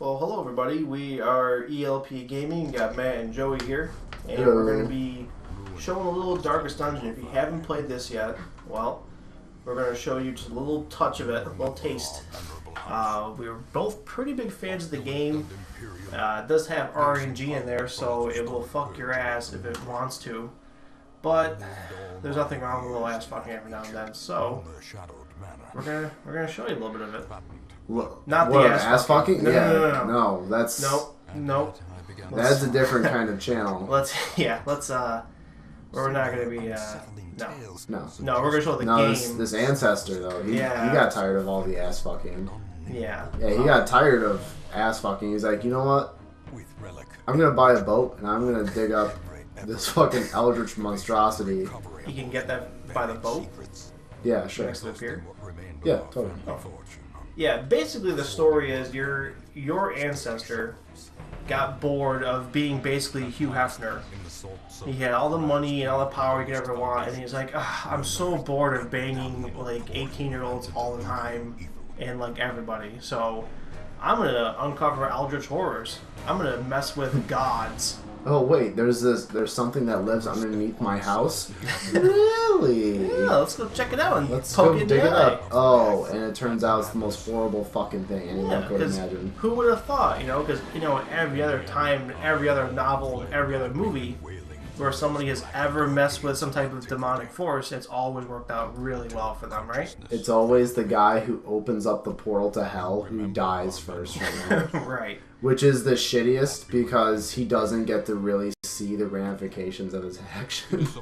Well, hello everybody. We are ELP Gaming. We got Matt and Joey here, and Hello. we're going to be showing a little Darkest Dungeon. If you haven't played this yet, well, we're going to show you just a little touch of it, a little taste. We were both pretty big fans of the game. It does have RNG in there, so it will fuck your ass if it wants to. But there's nothing wrong with a little ass fucking every now and then. So we're gonna show you a little bit of it. Not the ass fucking? No, yeah, no, that's nope. That's a different kind of channel. Let's we're not gonna be no, we're gonna show the game. This ancestor though, he got tired of all the ass fucking. Yeah, he got tired of ass fucking. He's like, you know what? I'm gonna buy a boat and I'm gonna dig up this fucking eldritch monstrosity. You can get that by the boat. Yeah, sure. Next to the pier. Yeah, totally. Oh. Yeah, basically the story is your ancestor got bored of being basically Hugh Hefner. He had all the money and all the power he could ever want, and he's like, I'm so bored of banging like 18-year-olds all the time and like everybody. So I'm gonna uncover eldritch horrors. I'm gonna mess with gods. Oh wait, there's something that lives underneath my house. Really? Yeah, let's go check it out and let's poke go it dig in it the eye. up. Oh, and it turns out it's the most horrible fucking thing anyone could imagine. Who would have thought? Because every other time, every other novel, every other movie where somebody has ever messed with some type of demonic force, it's always worked out really well for them, right? It's always the guy who opens up the portal to hell who dies first from it. Right. Which is the shittiest because he doesn't get to really see the ramifications of his actions.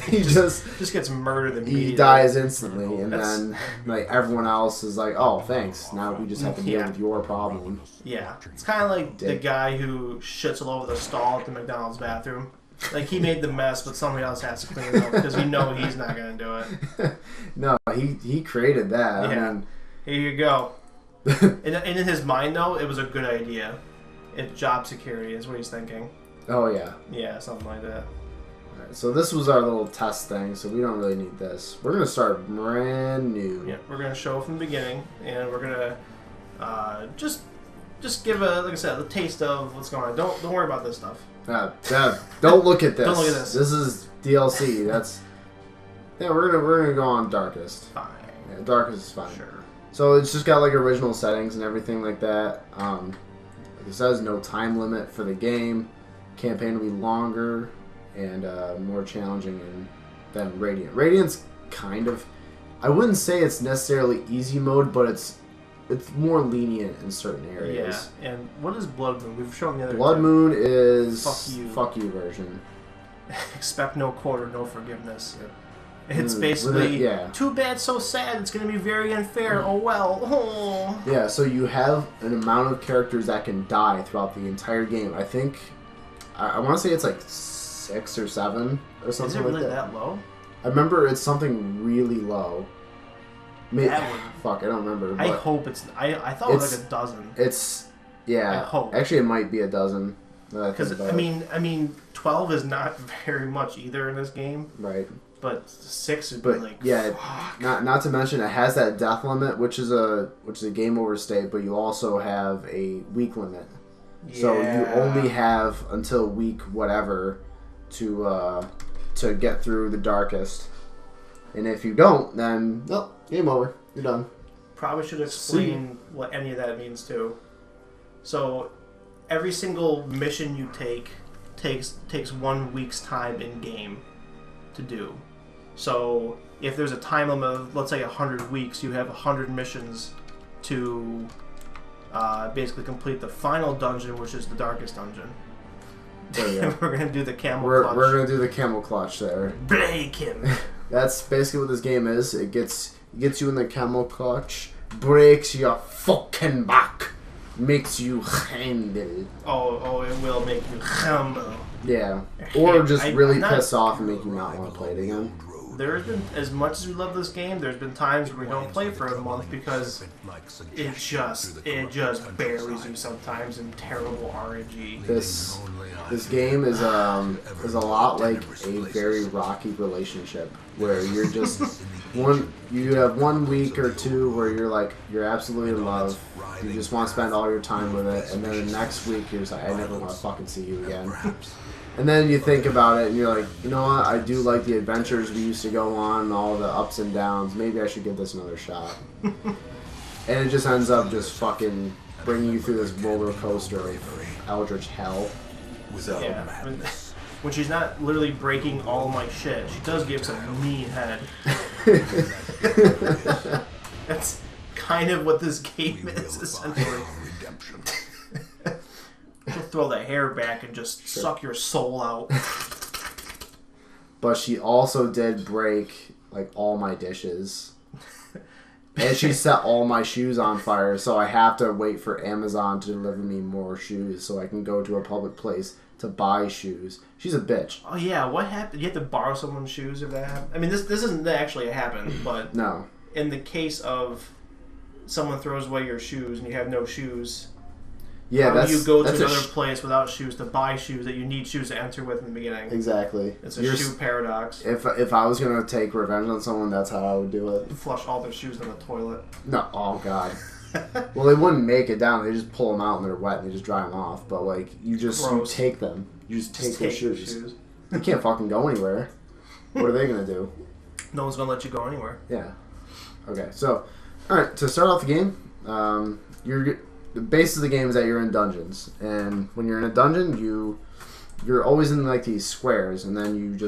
He just gets murdered immediately. He dies instantly, and then like everyone else is like, "Oh, thanks. Now we just have to deal with your problem." Yeah, it's kind of like the guy who shits all over the stall at the McDonald's bathroom. Like he made the mess, but somebody else has to clean it up because he's not gonna do it. No, he created that. Yeah. I mean, here you go. And in his mind, though, it was a good idea. It's job security is what he's thinking. Oh, yeah. Yeah, something like that. Alright, so this was our little test thing, so we don't really need this. We're going to start brand new. Yeah, we're going to show from the beginning, and we're going to just give like I said, a taste of what's going on. Don't worry about this stuff. Don't look at this. Don't look at this. This is DLC. We're gonna go on Darkest. Fine. Yeah, Darkest is fine. Sure. So it's just got like original settings and everything like that. Like it says no time limit for the game. Campaign will be longer and more challenging than Radiant. Radiant's kind of, I wouldn't say it's necessarily easy mode, but it's more lenient in certain areas. Yeah. And what is Blood Moon? We've shown the other. Blood Moon is fuck you version. Expect no quarter, no forgiveness. It's basically too bad, so sad. It's going to be very unfair. Oh well. Oh. Yeah, so you have an amount of characters that can die throughout the entire game. I think I want to say it's like 6 or 7 or something like that. Is it really that low? I remember it's something really low. Fuck, I don't remember. I hope it's. I thought it was like a dozen. I hope. Actually, it might be a dozen. Because I mean, 12 is not very much either in this game. Right. But 6 would be like, fuck. Not to mention it has that death limit, which is a game over state, but you also have a week limit. Yeah. So you only have until week whatever to get through the Darkest, and if you don't, then game over. You're done. Probably should explain what any of that means too. So every single mission you takes 1 week's time in game to do. So if there's a time limit of, let's say, 100 weeks, you have 100 missions to basically complete the final dungeon, which is the Darkest Dungeon. We're going to do the camel clutch. We're going to do the camel clutch there. Break him. That's basically what this game is. It gets you in the camel clutch, breaks your fucking back, makes you humble. Oh, it will make you humble. Yeah. Or just really piss off and make you not want to play it again. There's been, as much as we love this game, there's been times where we don't play for a month because it just buries you sometimes in terrible RNG. This game is a lot like a very rocky relationship where you're just You have 1 week or 2 where you're absolutely in love. You just want to spend all your time with it, and then the next week you're just like, I never want to fucking see you again. And then you think about it, and you're like, you know what? I do like the adventures we used to go on, all the ups and downs. Maybe I should give this another shot. And it just ends up just fucking bringing you through this roller coaster of eldritch hell. So. Yeah. I mean, when she's not literally breaking all my shit, she does give some mean head. That's kind of what this game is, essentially. She'll throw the hair back and just suck your soul out. But she also did break, like, all my dishes. And she set all my shoes on fire, so I have to wait for Amazon to deliver me more shoes so I can go to a public place to buy shoes. She's a bitch. Oh yeah, what happened? You have to borrow someone's shoes if that happens? I mean, this isn't actually happen, but No. in the case of someone throws away your shoes and you have no shoes, Yeah, that's you go to that's another place without shoes to buy shoes that you need shoes to enter with in the beginning. Exactly. It's a shoe paradox. If I was gonna take revenge on someone, that's how I would do it. Flush all their shoes in the toilet. No, oh god. Well, they wouldn't make it down. They just pull them out and they're wet and they just dry them off. But like, you take them. You just take their shoes. They can't fucking go anywhere. What are they gonna do? No one's gonna let you go anywhere. Yeah. Okay. So, all right. To start off the game, the base of the game is that you're in dungeons, and when you're in a dungeon, you're always in like these squares, and then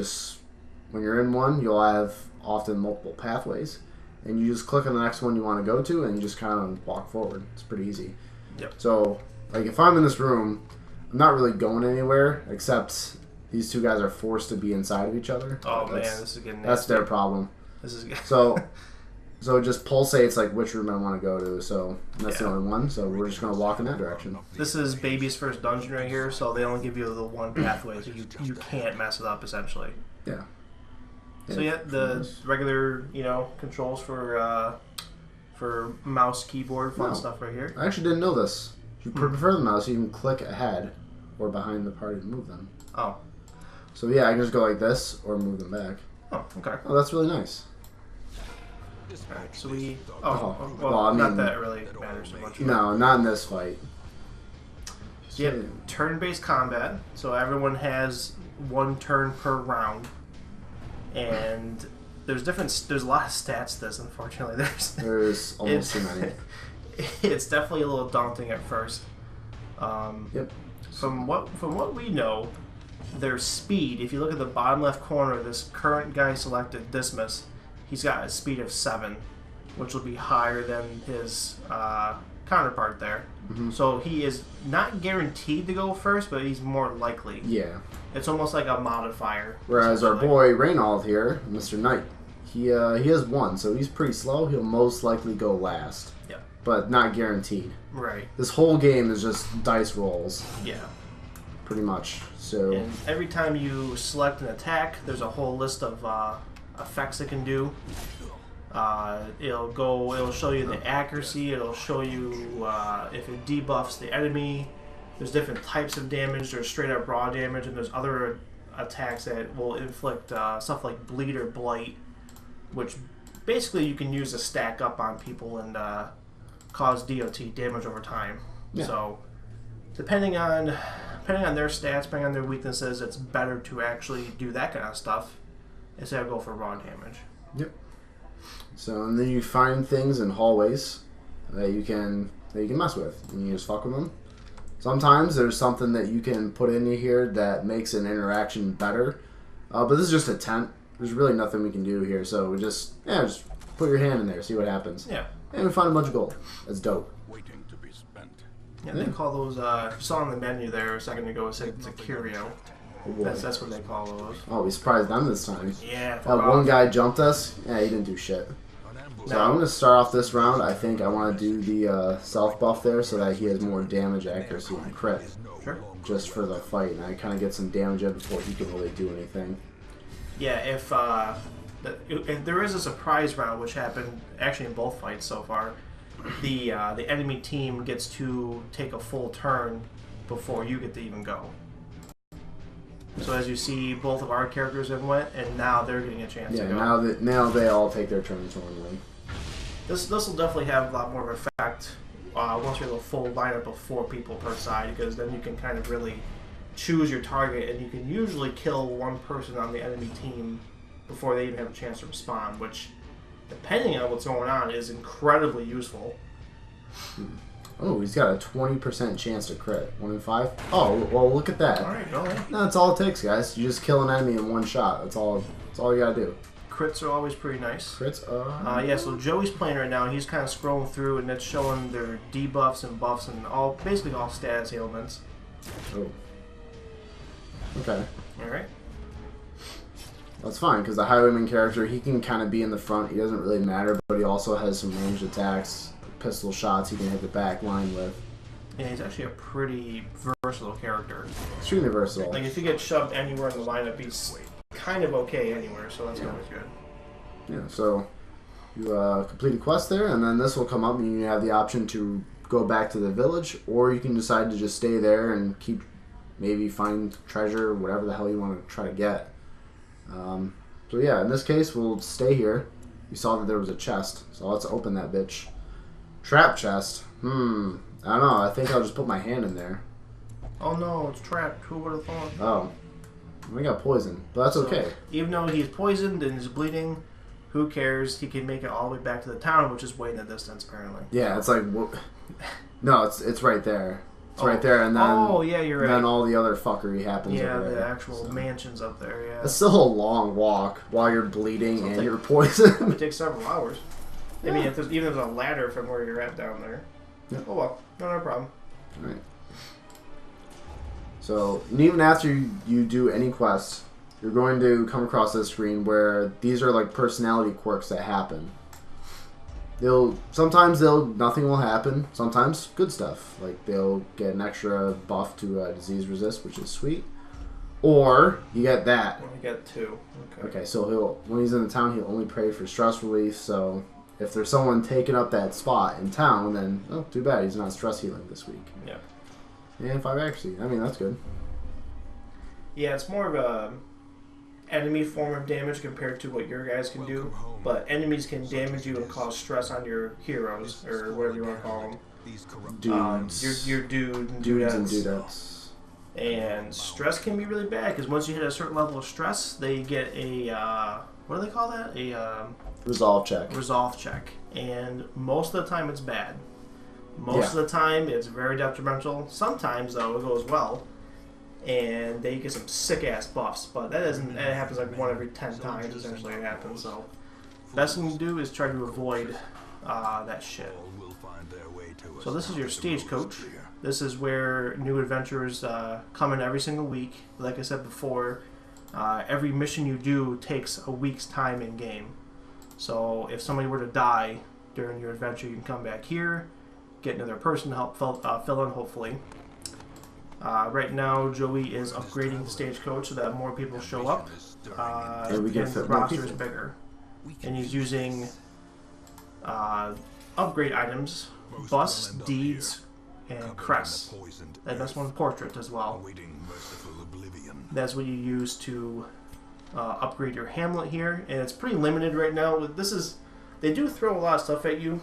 when you're in one, you'll have often multiple pathways. And you just click on the next one you want to go to, and you just kind of walk forward. It's pretty easy. Yep. So, like, if I'm in this room, I'm not really going anywhere, except these two guys are forced to be inside of each other. Oh, man, this is getting nasty. That's their problem. This is good. So it just pulsates, like, which room I want to go to. So, that's the only one. So, we're just going to walk in that direction. This is baby's first dungeon right here, so they only give you the one pathway, so you can't mess it up, essentially. Yeah. So yeah, the regular, controls for mouse, keyboard, fun stuff right here. I actually didn't know this. If you prefer the mouse, you can click ahead or behind the party to move them. Oh. So yeah, I can just go like this or move them back. Oh, okay. Oh, that's really nice. Alright, so we... well, I mean, not that it really matters so much. No, not in this fight. So yep, turn-based combat. So everyone has 1 turn per round. And there's a lot of stats to this, unfortunately. There's almost too many. It's definitely a little daunting at first. Yep. From what we know, their speed, if you look at the bottom left corner, this current guy selected, Dismas, he's got a speed of 7, which will be higher than his counterpart there. Mm-hmm. So he is not guaranteed to go first, but he's more likely. Yeah. It's almost like a modifier. Whereas our boy Reynold here, Mr. Knight, he has 1, so he's pretty slow. He'll most likely go last. Yeah. But not guaranteed. Right. This whole game is just dice rolls. Yeah. Pretty much. So. And every time you select an attack, there's a whole list of effects it can do. It'll show you the accuracy. It'll show you if it debuffs the enemy. There's different types of damage. There's straight up raw damage, and there's other attacks that will inflict stuff like bleed or blight, which basically you can use to stack up on people and cause DOT, damage over time. Yeah. So depending on their stats, depending on their weaknesses, it's better to actually do that kind of stuff instead of go for raw damage. Yep. So and then you find things in hallways that you can mess with, and you just fuck with them. Sometimes there's something that you can put in here that makes an interaction better, but this is just a tent. There's really nothing we can do here, so we just put your hand in there, see what happens. Yeah. And we find a bunch of gold. That's dope. Waiting to be spent. Yeah, they call those. You saw on the menu there a second ago. It's a curio. Oh, that's what they call those. Oh, we surprised them this time. Yeah. That one guy jumped us. Yeah, he didn't do shit. So I'm going to start off this round. I think I want to do the self buff there so that he has more damage, accuracy, and crit. Sure. Just for the fight, and I kind of get some damage in before he can really do anything. Yeah, if there is a surprise round, which happened actually in both fights so far, the enemy team gets to take a full turn before you get to even go. So as you see, both of our characters have went, and now they're getting a chance to go. Now they all take their turns normally. This will definitely have a lot more of an effect once we have a full lineup of 4 people per side, because then you can kind of really choose your target, and you can usually kill one person on the enemy team before they even have a chance to respond, which, depending on what's going on, is incredibly useful. Oh, he's got a 20% chance to crit. 1 in 5? Oh, well, look at that. Alright, go ahead. No, that's all it takes, guys. You just kill an enemy in 1 shot. That's all you gotta do. Crits are always pretty nice. Crits? Yeah, so Joey's playing right now. He's kind of scrolling through, and it's showing their debuffs and buffs and basically all status ailments. Oh. Okay. Alright. That's fine, because the Highwayman character, he can kind of be in the front. He doesn't really matter, but he also has some ranged attacks, pistol shots he can hit the back line with. Yeah, he's actually a pretty versatile character. Extremely versatile. Like, if you get shoved anywhere in the lineup, he's kind of okay anywhere, so that's always good. Yeah, so you complete a quest there, and then this will come up, and you have the option to go back to the village, or you can decide to just stay there and maybe find treasure, whatever the hell you want to try to get. So yeah, in this case, we'll stay here. You saw that there was a chest, so let's open that bitch. Trap chest. I don't know. I think I'll just put my hand in there. Oh no, it's trapped. Who would have thought? Oh. We got poisoned, but that's okay. Even though he's poisoned and is bleeding, who cares? He can make it all the way back to the town, which is way in the distance, apparently. Yeah, it's like... No, it's right there. It's right there, and then... Oh, yeah, you're right. Then all the other fuckery happens over there. Yeah, the actual mansion's up there, yeah. It's still a long walk while you're bleeding and you're poisoned. It takes several hours. I mean, if there's a ladder from where you're at down there. Yeah. Oh well, no problem. Alright. So, and even after you do any quest, you're going to come across this screen where these are like personality quirks that happen. Sometimes nothing will happen. Sometimes good stuff, like they'll get an extra buff to disease resist, which is sweet. Or you get that. You get 2. Okay, so when he's in the town, he'll only pray for stress relief. So if there's someone taking up that spot in town, then too bad he's not stress healing this week. Yeah. And 5 accuracy. I mean, that's good. Yeah, it's more of a enemy form of damage compared to what your guys can do. But enemies can damage you and cause stress on your heroes, or whatever you want to call them. Dudes. Your dude and Dudes dudettes. and dudettes. And stress can be really bad, because once you hit a certain level of stress, they get a, what do they call that? A resolve check. Resolve check. And most of the time it's bad. Most of the time it's very detrimental. Sometimes, though, it goes well. And they get some sick-ass buffs. But that happens like 1 every 10 times, essentially, it happens. So, best thing to do is try to avoid that shit. So this is your stagecoach. This is where new adventurers come in every single week. Like I said before, every mission you do takes a week's time in game. So if somebody were to die during your adventure, you can come back here, get another person to help fill in, hopefully. Right now, Joey is upgrading the stagecoach so that more people show up, and the roster is bigger. And he's using upgrade items, busts, deeds, and crests. And that's one portrait as well. That's what you use to upgrade your Hamlet here, and it's pretty limited right now. They do throw a lot of stuff at you,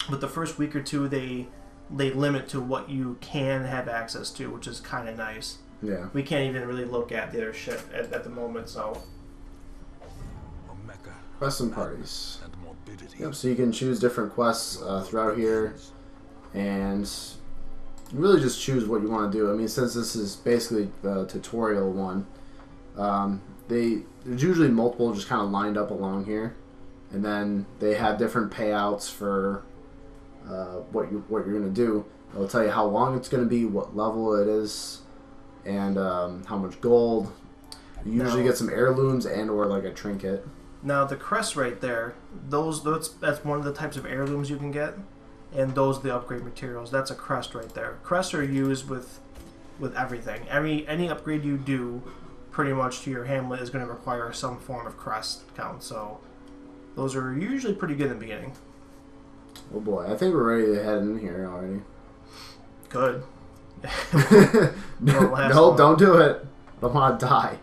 but the first week or two they limit to what you can have access to, which is kind of nice. Yeah. We can't even really look at the other shit at the moment, so. Quests and parties. Yep, so you can choose different quests throughout here, and you really just choose what you want to do. I mean, since this is basically the tutorial one, there's usually multiple just kind of lined up along here, and then they have different payouts for what you're going to do. It'll tell you how long it's going to be, what level it is, and how much gold. You usually get some heirlooms and or like a trinket. Now the crests right there, that's one of the types of heirlooms you can get, and those are the upgrade materials. That's a crest right there. Crests are used with everything. Any upgrade you do, pretty much to your Hamlet, is going to require some form of crest count. So those are usually pretty good in the beginning. Oh boy, I think we're ready to head in here already. Good. No, don't do it. But I want to die.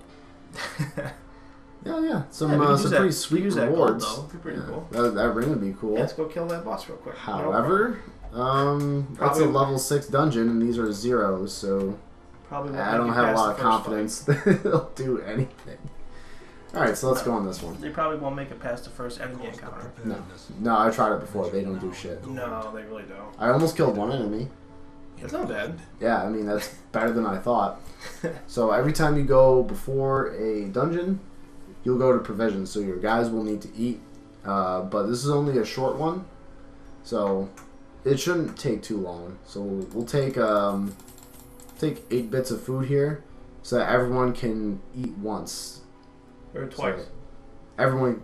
Yeah. Some pretty sweet use rewards. That gold, though. Pretty cool. That ring would be cool. Yeah, let's go kill that boss real quick. However, that's a level 6 dungeon, and these are zeros, so I don't have a lot of confidence that they'll do anything. Alright, so let's go on this one. They probably won't make it past the first enemy encounter. No, I tried it before. They don't do shit. No, they really don't. I almost killed one enemy. That's not bad. Yeah, I mean, that's better than I thought. So every time you go before a dungeon, you'll go to provisions, so your guys will need to eat. But this is only a short one, so it shouldn't take too long. So we'll take 8 bits of food here, so that everyone can eat once. Or twice. So everyone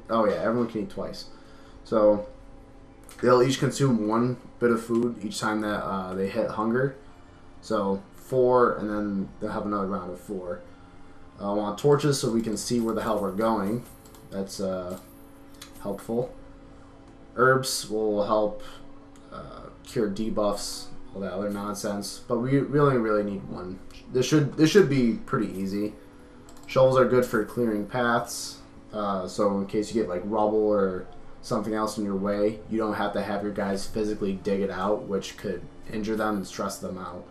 can eat twice. So they'll each consume 1 bit of food each time that they hit hunger. So 4, and then they'll have another round of 4. I want torches so we can see where the hell we're going. That's helpful. Herbs will help cure debuffs, all that other nonsense. But we only really need 1. This should be pretty easy. Shovels are good for clearing paths. So in case you get like rubble or something else in your way, you don't have to have your guys physically dig it out, which could injure them and stress them out.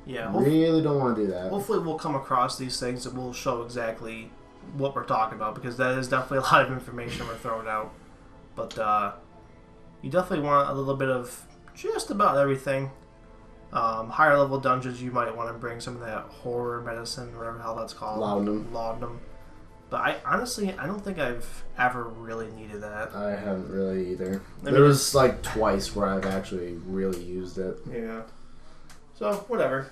Yeah, really don't want to do that. Hopefully we'll come across these things that will show exactly what we're talking about, because that is definitely a lot of information we're throwing out. But you definitely want a little bit of just about everything. Higher level dungeons, you might want to bring some of that horror medicine, whatever the hell that's called. Laudanum. But I don't think I've ever really needed that. I haven't really either. There was like twice where I've actually really used it. Yeah. So, whatever.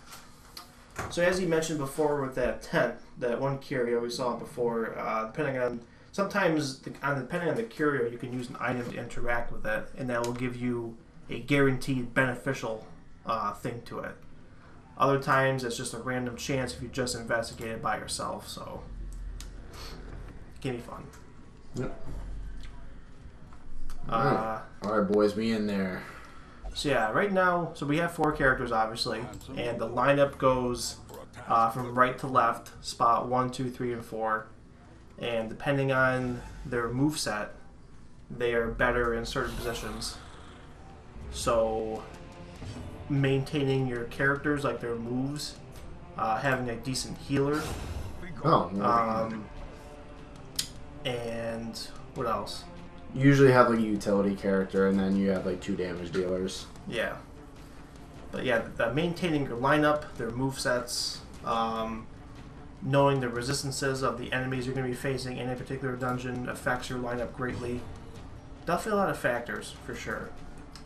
So, as you mentioned before with that tent, that one curio we saw before, depending on the curio, you can use an item to interact with it, and that will give you a guaranteed beneficial thing to it. Other times, it's just a random chance if you just investigate it by yourself, so it can be fun. Yep. Alright, boys, we in there. So yeah, right now, we have 4 characters, obviously, and the lineup goes from right to left, spot 1, 2, 3, and 4, and depending on their moveset, they are better in certain positions. So, maintaining your characters, like their moves, having a decent healer, and what else? You usually have like a utility character, and then you have like 2 damage dealers. Yeah. But yeah, maintaining your lineup, their movesets, knowing the resistances of the enemies you're going to be facing in a particular dungeon affects your lineup greatly. Definitely a lot of factors, for sure.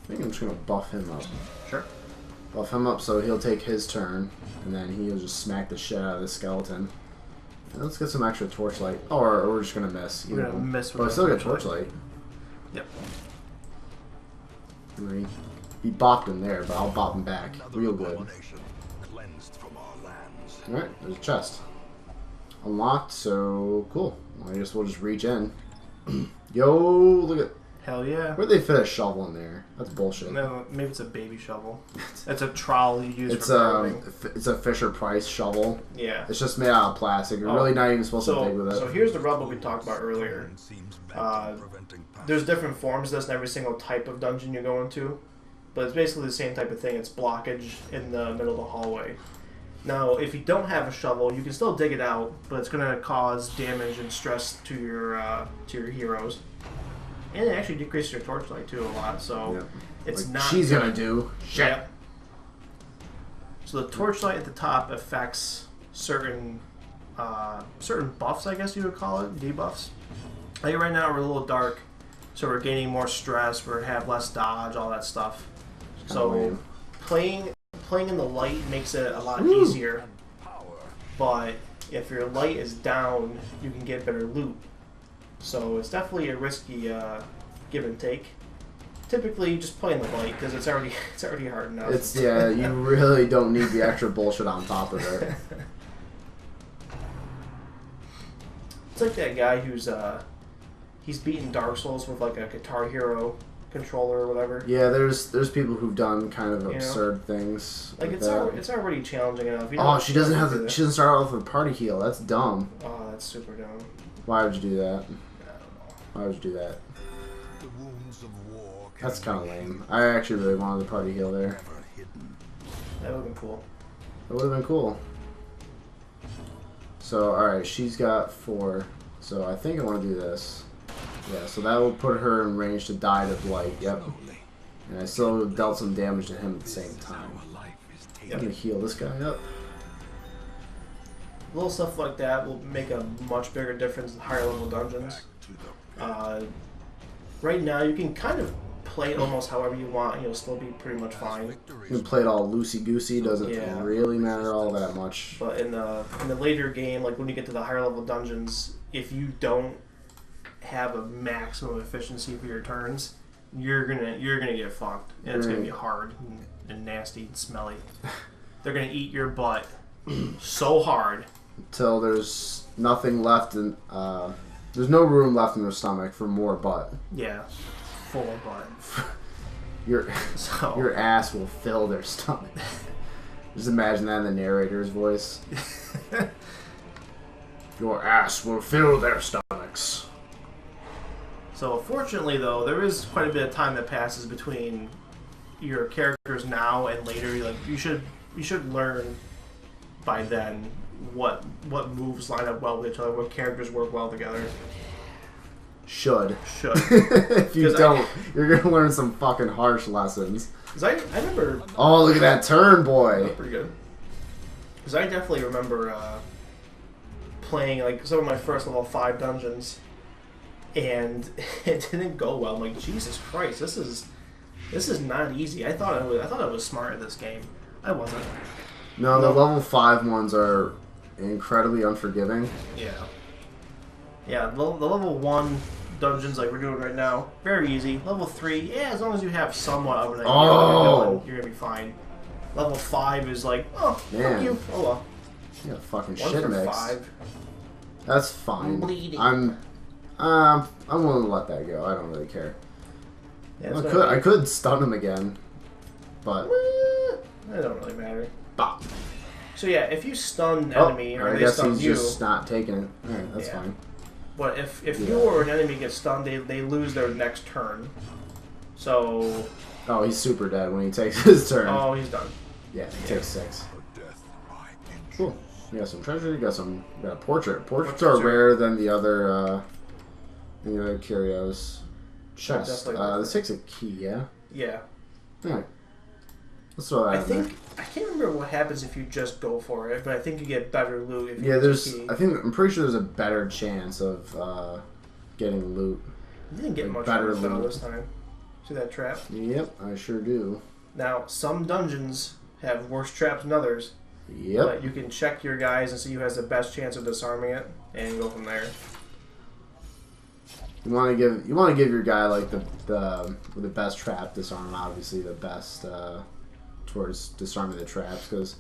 I think I'm just going to buff him up. Sure. Buff him up so he'll take his turn, and then he'll just smack the shit out of the skeleton. And let's get some extra torchlight. Or we're just going to miss. We're going to miss with but I still get torchlight. Yep. He bopped him there, but I'll bop him back. Real good. Alright, there's a chest. Unlocked, so cool. I guess we'll just reach in. Yo, look at... Hell yeah. Where'd they fit a shovel in there? That's bullshit. No, maybe it's a baby shovel. It's a trowel you use for gardening. It's a Fisher-Price shovel. Yeah. It's just made out of plastic. You're really not even supposed to dig with it. So here's the rubble we talked about earlier. There's different forms of this in every single type of dungeon you go into. But it's basically the same type of thing. It's blockage in the middle of the hallway. Now, if you don't have a shovel, you can still dig it out, but it's going to cause damage and stress to your heroes. And it actually decreases your torchlight too a lot, so it's like not... she's going to do. Shit. Yeah. So the torchlight at the top affects certain buffs, I guess you would call it, debuffs. Like right now we're a little dark, so we're gaining more stress, we have less dodge, all that stuff. So playing in the light makes it a lot easier, but if your light is down, you can get better loot. So it's definitely a risky give and take. Typically, just play in the light because it's already hard enough. You really don't need the extra bullshit on top of it. It's like that guy who's he's beaten Dark Souls with like a Guitar Hero controller or whatever. Yeah, there's people who've done kind of You absurd things. Like it's already challenging enough. Oh, she doesn't have she doesn't start out with a party heal. That's dumb. Oh, that's super dumb. Why would you do that? I don't know. Why would you do that? That's kind of lame. I actually really wanted the party heal there. That would have been cool. That would have been cool. So, alright, she's got 4. So I think I want to do this. Yeah, so that will put her in range to die to Blight. Yep. And I still dealt some damage to him at the same time. I'm going to heal this guy up. Little stuff like that will make a much bigger difference in higher level dungeons. Right now, you can kind of play it almost however you want. You'll still be pretty much fine. You can play it all loosey-goosey. Doesn't really matter all that much. But in the later game, like when you get to the higher level dungeons, if you don't have a maximum efficiency for your turns, you're gonna get fucked, and it's gonna be hard and nasty and smelly. They're gonna eat your butt so hard until there's nothing left in. There's no room left in their stomach for more butt. Yeah, full of butt. Your ass will fill their stomach. Just imagine that in the narrator's voice. Your ass will fill their stomachs. So fortunately, though, there is quite a bit of time that passes between your characters now and later. Like you should learn by then what moves line up well with each other, what characters work well together. Should. If you don't, you're gonna learn some fucking harsh lessons. Because I remember. Oh, look at that turn, boy! That's pretty good. Because I definitely remember playing like some of my first level 5 dungeons, and it didn't go well. I'm like, Jesus Christ, this is not easy. I thought I was smart at this game. I wasn't. No, the level 5 ones are incredibly unforgiving. Yeah. Yeah, the level 1 dungeons like we're doing right now, very easy. Level 3, yeah, as long as you have somewhat of an idea you're gonna be fine. Level 5 is like, oh, man. Fuck you. Oh well. Yeah, fucking 1 shit for mix. 5. That's fine. Bleeding. I'm willing to let that go. I don't really care. Yeah, I could stun him again, but it don't really matter. Bah. So yeah, if you stun an enemy or they stun he's you, just not taking it. Alright, that's fine. But if you or an enemy gets stunned, they lose their next turn. So. Oh, he's super dead when he takes his turn. Oh, he's done. Yeah, he takes 6. Cool. You got some treasure. You got a portrait. Portraits are rarer than the other curios. Chest. This takes a key. Yeah. Yeah. Alright. Let's throw that in there. I can't remember what happens if you just go for it, but I think you get better loot if you use the key. I'm pretty sure there's a better chance of getting loot. You didn't get much better loot this time. See that trap? Yep, I sure do. Now, some dungeons have worse traps than others. Yep. But you can check your guys and see who has the best chance of disarming it, and go from there. You want to give your guy like the best trap disarm, obviously the best towards disarming the traps, because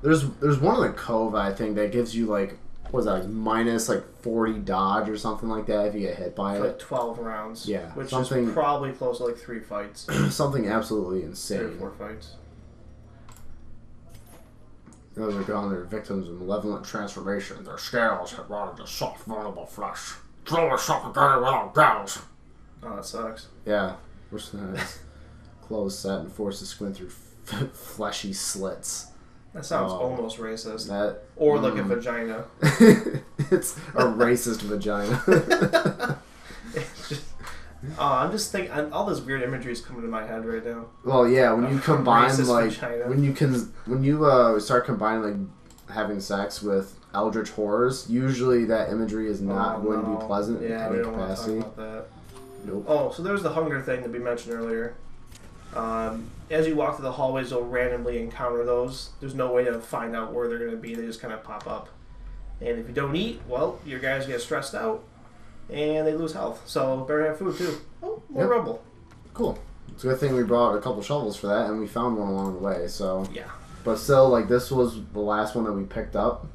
there's one in the cove I think that gives you like what is that, like minus like 40 dodge or something like that if you get hit by it. Like 12 rounds. Yeah, which is probably close to like 3 fights. Something absolutely insane. 3 or 4 fights. Those are gone. They're victims of malevolent transformation. Their scales have rotted to soft, vulnerable flesh. Slowly suffocating without gals. Oh, that sucks. Yeah. Which closed set and forced to squint through fleshy slits. That sounds almost racist. That or like a vagina. It's a racist vagina. It's just, I'm just thinking, all this weird imagery is coming to my head right now. Well, yeah, when you combine like vagina. when you start combining like having sex with eldritch horrors, usually that imagery is not going to be pleasant in any capacity. Want to talk about that. Nope. Oh, so there's the hunger thing that we mentioned earlier. As you walk through the hallways, you'll randomly encounter those. There's no way to find out where they're going to be. They just kind of pop up. And if you don't eat, well, your guys get stressed out, and they lose health. So better have food, too. Oh, more rubble. Cool. It's a good thing we brought a couple shovels for that, and we found one along the way, so... Yeah. But still, like, this was the last one that we picked up.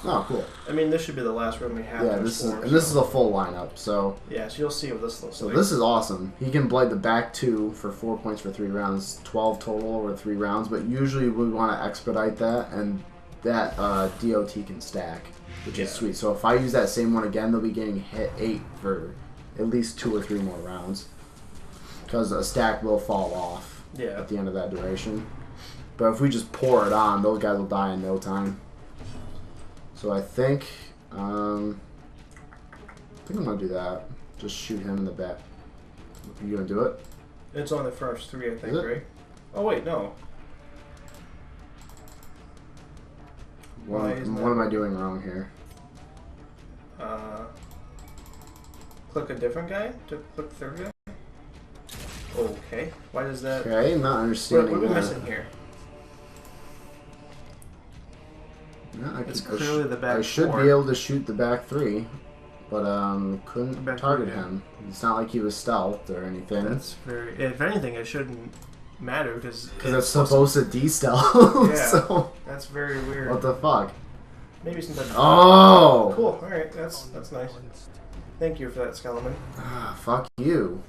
Oh, cool. I mean, this should be the last room we have. Yeah, this is a full lineup. So yeah, so you'll see what this looks like. So this is awesome. He can blade the back 2 for 4 points for 3 rounds, 12 total over 3 rounds. But usually we want to expedite that, and that DOT can stack, which is sweet. So if I use that same one again, they'll be getting hit 8 for at least 2 or 3 more rounds, because a stack will fall off at the end of that duration. But if we just pour it on, those guys will die in no time. So I think I'm gonna do that. Just shoot him in the back. You gonna do it? It's on the first 3, I think, right? Oh wait, no. What am I doing wrong here? Click a different guy? Click the third guy? Okay. Why does that... Okay, I'm not understanding what are we missing here? No, it's clearly the back 4. I should be able to shoot the back 3, but couldn't target him. It's not like he was stealthed or anything. That's very... If anything, it shouldn't matter because it's supposed to de-stealth. Yeah, so that's very weird. What the fuck? Maybe some type of... Oh! Cool, alright, that's nice. Thank you for that, Skeleman. Ah, fuck you.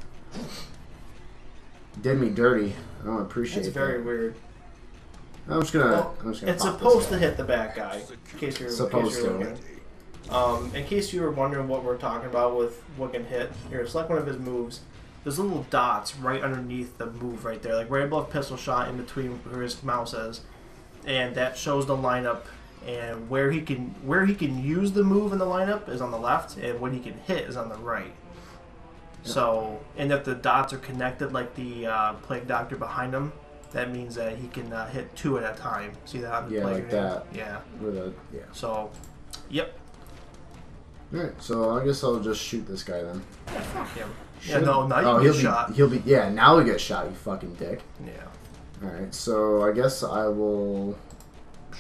Did me dirty. I don't appreciate that. It's very weird. I'm just gonna it's supposed to hit the back guy, in case you're looking. In case you were wondering what we're talking about with what can hit, here, select one of his moves. There's little dots right underneath the move right there, like right above pistol shot, in between where his mouse is, and that shows the lineup. And where he can use the move in the lineup is on the left, and what he can hit is on the right. Yeah. So, and if the dots are connected, like the Plague Doctor behind him, that means that he can hit 2 at a time. See that on the Plague like that. Yeah. Yeah. So, yep. Alright, so I guess I'll just shoot this guy then. Yeah, fuck him. Yeah, no, now you get shot. Yeah, now we get shot, you fucking dick. Yeah. Alright, so I guess I will...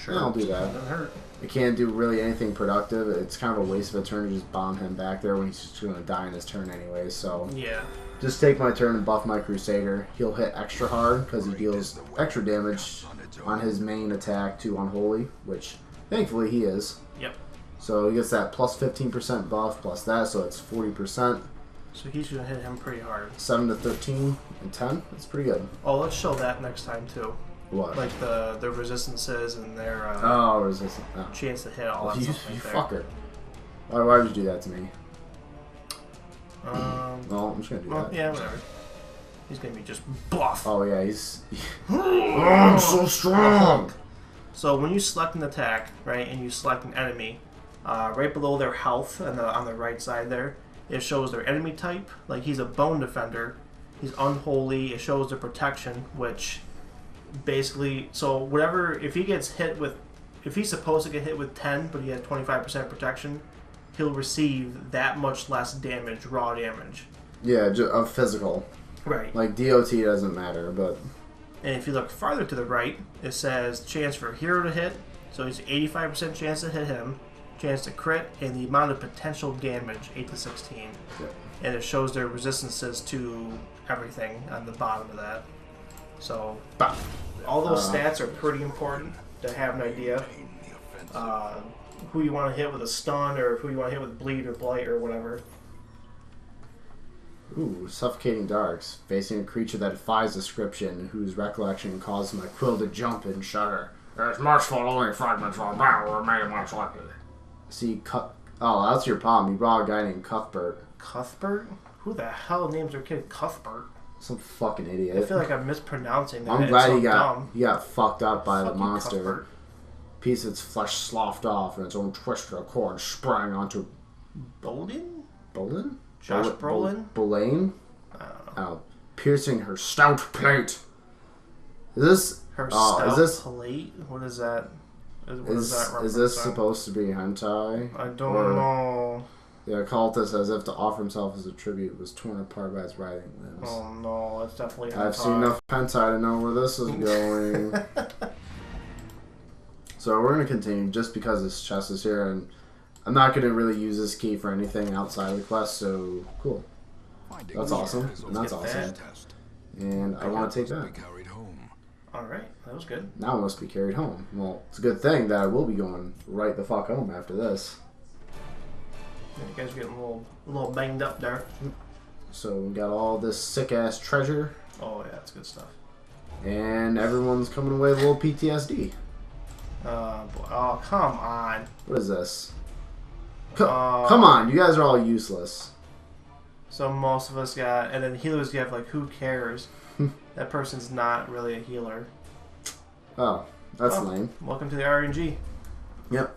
Sure. Yeah, I'll do that. Doesn't hurt. I can't do really anything productive. It's kind of a waste of a turn to just bomb him back there when he's just going to die in his turn anyway, so... Yeah. Just take my turn and buff my Crusader. He'll hit extra hard because he deals extra damage on his main attack to Unholy, which thankfully he is. Yep. So he gets that plus 15% buff plus that, so it's 40%. So he's going to hit him pretty hard. 7 to 13 and 10. That's pretty good. Oh, let's show that next time too. What? Like the resistances and their chance to hit all that stuff you fucker. Why did you do that to me? Well, I'm just gonna do that. Yeah, whatever. He's gonna be just buff. Oh yeah, he's. Oh, I'm so strong. So when you select an attack, right, and you select an enemy, right below their health on the right side there, it shows their enemy type. Like he's a bone defender, he's unholy. It shows their protection, which basically, so whatever, if he gets hit with, if he's supposed to get hit with 10, but he has 25% protection, he'll receive that much less damage, raw damage. Yeah, of physical. Right. Like DOT doesn't matter, but... And if you look farther to the right, it says chance for hero to hit, so he's 85% chance to hit him, chance to crit, and the amount of potential damage, 8 to 16. Yep. And it shows their resistances to everything on the bottom of that. So, all those stats are pretty important to have an idea. Who you want to hit with a stun, or who you want to hit with bleed or blight or whatever. Ooh, Suffocating Darks. Facing a creature that defies description, whose recollection causes my quill to jump and shudder. It's merciful, only fragments of battle remain much lucky. See, oh, that's your problem. You brought a guy named Cuthbert. Cuthbert? Who the hell names their kid Cuthbert? Some fucking idiot. I feel like I'm mispronouncing that. I'm glad he got fucked up by the monster. Cuthbert. Piece of its flesh sloughed off, and its own twisted cord sprang onto... Bolden? Bolden? Josh Brolin? Bolaine? I don't know. Oh, piercing her stout plate. Is this... Her stout plate? What is that? Is this supposed to be hentai? I don't know. The occultist, as if to offer himself as a tribute, was torn apart by his writhing limbs. Oh no, it's definitely hentai. I've seen enough hentai to know where this is going. So we're going to continue just because this chest is here, and I'm not going to really use this key for anything outside of the quest, so cool. That's awesome. And that's awesome. And I want to take that. Alright, that was good. Now I must be carried home. Well, it's a good thing that I will be going right the fuck home after this. Yeah, you guys are getting a little banged up there. So we got all this sick ass treasure. Oh yeah, that's good stuff. And everyone's coming away with a little PTSD. Oh, come on. What is this? Come on, you guys are all useless. So most of us got, and then healers get like, who cares? That person's not really a healer. Oh, that's lame. Welcome to the RNG. Yep.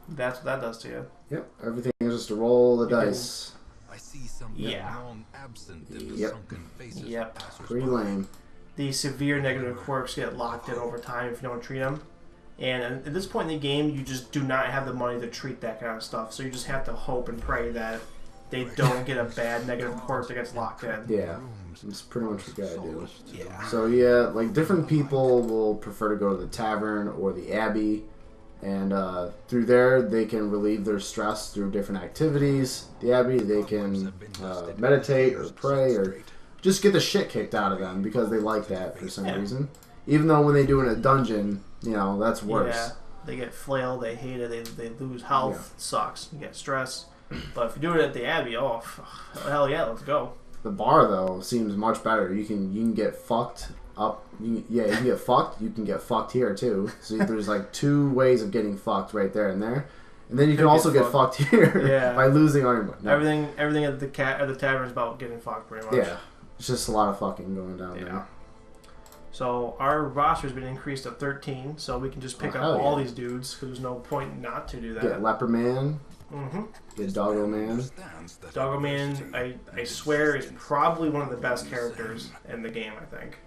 That's what that does to you. Yep. Everything is just to roll the dice. I see some long absent in the sunken faces Yep. Pretty lame. The severe negative quirks get locked in over time if you don't treat them. And at this point in the game, you just do not have the money to treat that kind of stuff. So you just have to hope and pray that they don't get a bad negative quirk that gets locked in. Yeah. That's pretty much what you gotta do. Yeah. So yeah, like different people will prefer to go to the tavern or the abbey, and through there they can relieve their stress through different activities. The abbey, they can meditate or pray or just get the shit kicked out of them because they like that for some reason. Even though when they do it in a dungeon, you know, that's worse. Yeah, they get flailed, they hate it, they lose health, it sucks, you get stress. But if you do it at the abbey, oh, hell yeah, let's go. The bar though seems much better. You can get fucked up. You can get fucked. You can get fucked here too. So there's like two ways of getting fucked right there and there, and then you can also get fucked here by losing all your money. No. Everything at the tavern is about getting fucked pretty much. Yeah, it's just a lot of fucking going down there. So our roster's been increased to 13, so we can just pick up all these dudes because there's no point not to do that. Get Leper Man. Mm-hmm. Get Doggo Man. Doggo Man, I swear, is probably one of the best characters in the game, I think.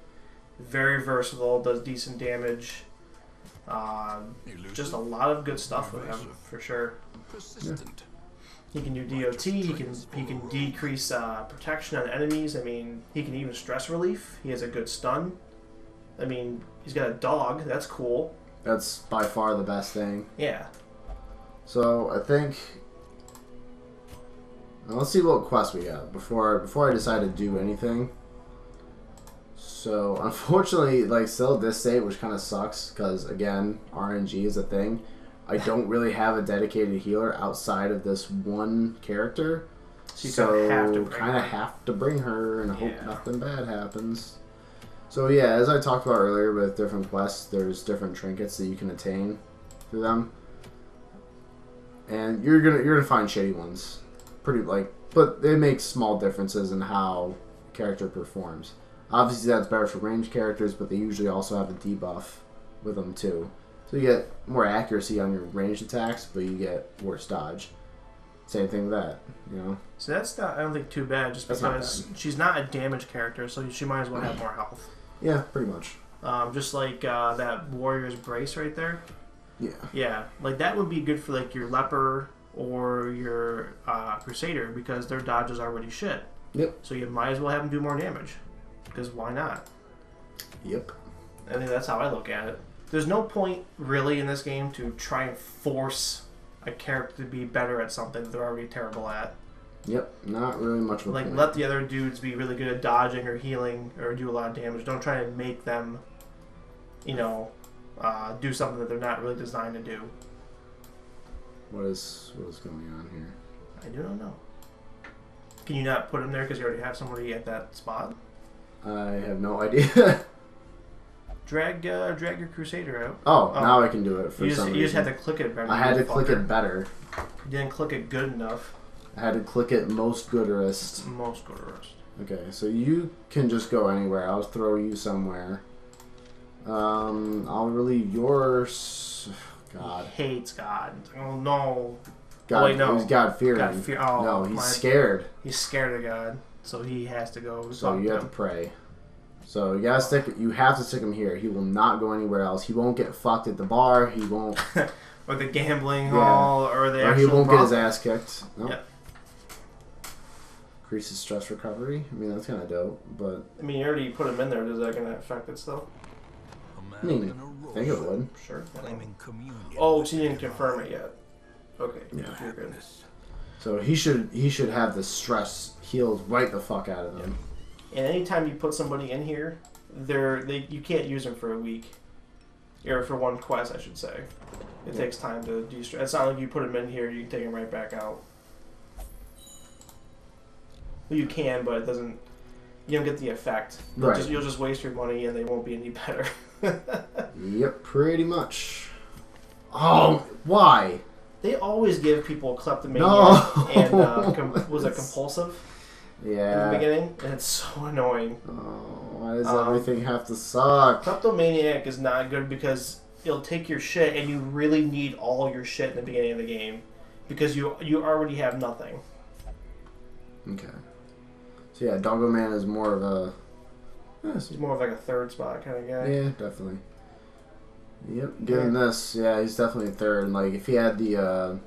Very versatile, does decent damage. Just a lot of good stuff with him, for sure. Yeah. He can do DOT, he can decrease protection on enemies. I mean, he can even stress relief. He has a good stun. I mean, he's got a dog, that's cool. That's by far the best thing. Yeah. So I think now let's see what quest we got before I decide to do anything. So unfortunately, like still at this state, which kind of sucks because again RNG is a thing. I don't really have a dedicated healer outside of this one character, so kind of have to bring her and hope nothing bad happens. So yeah, as I talked about earlier with different quests, there's different trinkets that you can attain through them. And you're gonna find shitty ones, but they make small differences in how a character performs. Obviously, that's better for ranged characters, but they usually also have a debuff with them too, so you get more accuracy on your ranged attacks, but you get worse dodge. Same thing with that, you know. So that's not, I don't think, too bad, just because she's not a damage character, so she might as well have more health. Yeah, pretty much. Just like that Warrior's Brace right there. Yeah. Yeah, like that would be good for like your Leper or your Crusader because their dodge is already shit. Yep. So you might as well have them do more damage because why not? Yep. I think that's how I look at it. There's no point really in this game to try and force a character to be better at something that they're already terrible at. Yep, not really much of a point. Let the other dudes be really good at dodging or healing or do a lot of damage. Don't try to make them, you know, do something that they're not really designed to do. What is going on here? I do not know. Can you not put them there because you already have somebody at that spot? I have no idea. Drag your Crusader out. Oh, now I can do it for some reason. You just had to click it better. I had to click it better. You didn't click it good enough. I had to click it most gooderest. Most gooderest. Okay, so you can just go anywhere. I'll throw you somewhere. I'll relieve yours. God. He hates God. Oh no. God, oh, wait, no. He's God-fearing. No, he's scared. He's scared of God, so he has to go. So you have to pray. So you gotta stick. You have to stick him here. He will not go anywhere else. He won't get fucked at the bar. He won't. Or the gambling hall, or the. Or he won't get his ass kicked. Nope. Yeah. Increases stress recovery. I mean, that's kind of dope, but. I mean, you already put him in there. Is that gonna affect it still? I mean, I think it would. Sure. Oh, so you didn't confirm it yet. Okay. Yeah. You're good. So he should have the stress healed right the fuck out of him. And anytime you put somebody in here, you can't use them for a week. or for one quest, I should say. It takes time to de-stress. It's not like you put them in here, you can take them right back out. Well, you can, but it doesn't. You don't get the effect. You'll just waste your money, and they won't be any better. Yep, pretty much. Oh, why? They always give people kleptomania and was it compulsive? Yeah. In the beginning, and it's so annoying. Oh, why does everything have to suck? Kleptomaniac is not good because it'll take your shit, and you really need all your shit in the beginning of the game because you already have nothing. Okay. So yeah, Doggo Man is more of a. He's more of like a third spot kind of guy. Yeah, definitely. Yep. Given this, yeah, he's definitely third. And like, if he had the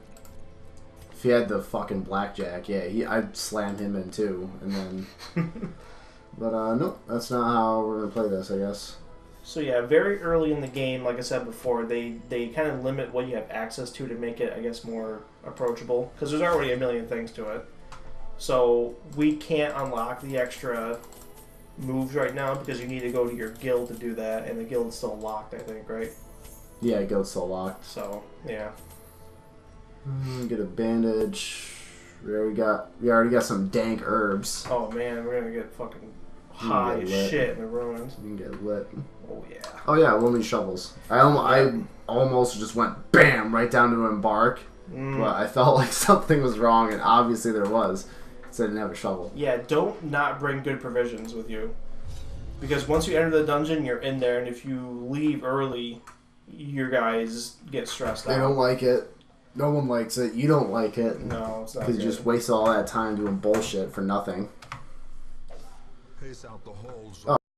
fucking blackjack, yeah, I'd slam him in too. And then, but nope, that's not how we're gonna play this, I guess. So yeah, very early in the game, like I said before, they kind of limit what you have access to make it, I guess, more approachable because there's already a million things to it. So we can't unlock the extra moves right now because you need to go to your guild to do that, and the guild's still locked, I think, right? Yeah, guild's still locked. So yeah. Get a bandage. We already got some dank herbs. Oh man, we're gonna get fucking high as shit in the ruins. You can get lit. Oh yeah. Oh yeah, we'll need shovels. I almost just went bam right down to embark, but I felt like something was wrong, and obviously there was. So I didn't have a shovel. Yeah, don't not bring good provisions with you. Because once you enter the dungeon, you're in there, and if you leave early, your guys get stressed out. They don't like it. No one likes it. You don't like it. No, it's not because you just wasted all that time doing bullshit for nothing. Pace out the holes.